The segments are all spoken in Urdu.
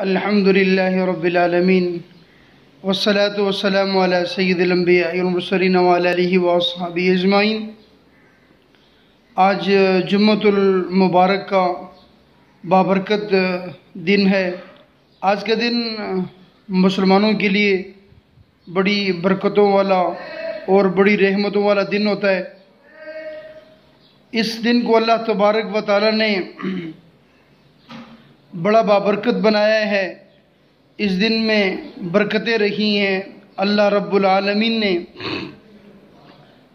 الحمد للہ رب العالمین والصلاة والسلام علی سید الانبیاء والمرسلین وعلی آلہ واصحابہ اجمعین۔ آج جمعۃ المبارک کا بابرکت دن ہے۔ آج کا دن مسلمانوں کے لیے بڑی برکتوں والا اور بڑی رحمتوں والا دن ہوتا ہے۔ اس دن کو اللہ تبارک و تعالی نے بڑا بابرکت بنایا ہے۔ اس دن میں برکتیں رہی ہیں۔ اللہ رب العالمین نے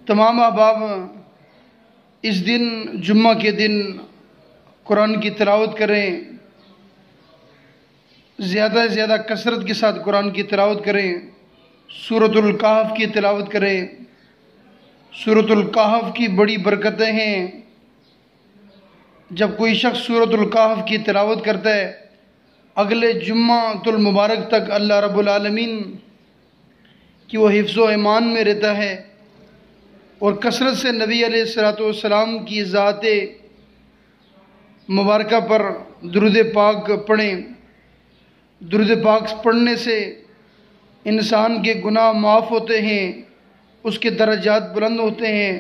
تمام احباب اس دن جمعہ کے دن قرآن کی تلاوت کریں، زیادہ سے زیادہ کثرت کے ساتھ قرآن کی تلاوت کریں، سورۃ الکہف کی تلاوت کریں۔ سورۃ الکہف کی بڑی برکتیں ہیں۔ جب کوئی شخص سورۃ الکہف کی تلاوت کرتا ہے، اگلے جمعۃ المبارک تک اللہ رب العالمین کی وہ حفظ و ایمان میں رہتا ہے، اور کثرت سے نبی علیہ السلام کی ذات مبارکہ پر درود پاک پڑھیں۔ درود پاک پڑھنے سے انسان کے گناہ معاف ہوتے ہیں، اس کے درجات بلند ہوتے ہیں،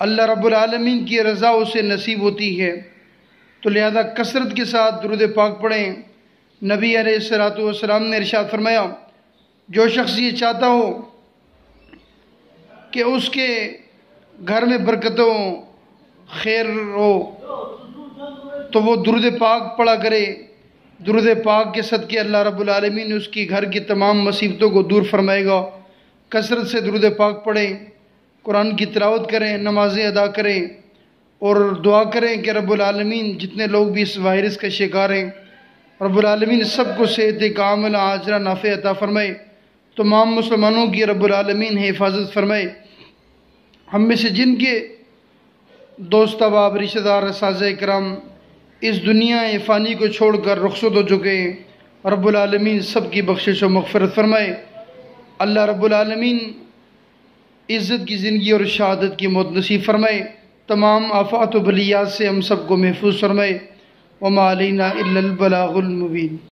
اللہ رب العالمین کی رضا اسے نصیب ہوتی ہے۔ تو لہذا کثرت کے ساتھ درود پاک پڑھیں۔ نبی علیہ السلام نے ارشاد فرمایا، جو شخص یہ چاہتا ہو کہ اس کے گھر میں برکتوں خیر ہو تو وہ درود پاک پڑھا کرے۔ درود پاک کے صدقے اللہ رب العالمین اس کی گھر کی تمام مصیبتوں کو دور فرمائے گا۔ کثرت سے درود پاک پڑھیں، قرآن کی تلاوت کریں، نمازیں ادا کریں، اور دعا کریں کہ رب العالمین جتنے لوگ بھی اس وائرس کا شکار ہیں، رب العالمین سب کو صحت کاملہ عاجلہ نافع عطا فرمائے۔ تمام مسلمانوں کی رب العالمین حفاظت فرمائے۔ ہم میں سے جن کے دوست احباب، رشتہ دار، اساتذہ کرام اس دنیا فانی کو چھوڑ کر رخصت ہو چکے ہیں، رب العالمین سب کی بخشش و مغفرت فرمائے۔ اللہ رب العالمین عزت کی زندگی اور شہادت کی موت نصیب فرمائے۔ تمام آفات و بلیات سے ہم سب کو محفوظ فرمائے۔ وما علینا الا البلاغ المبین۔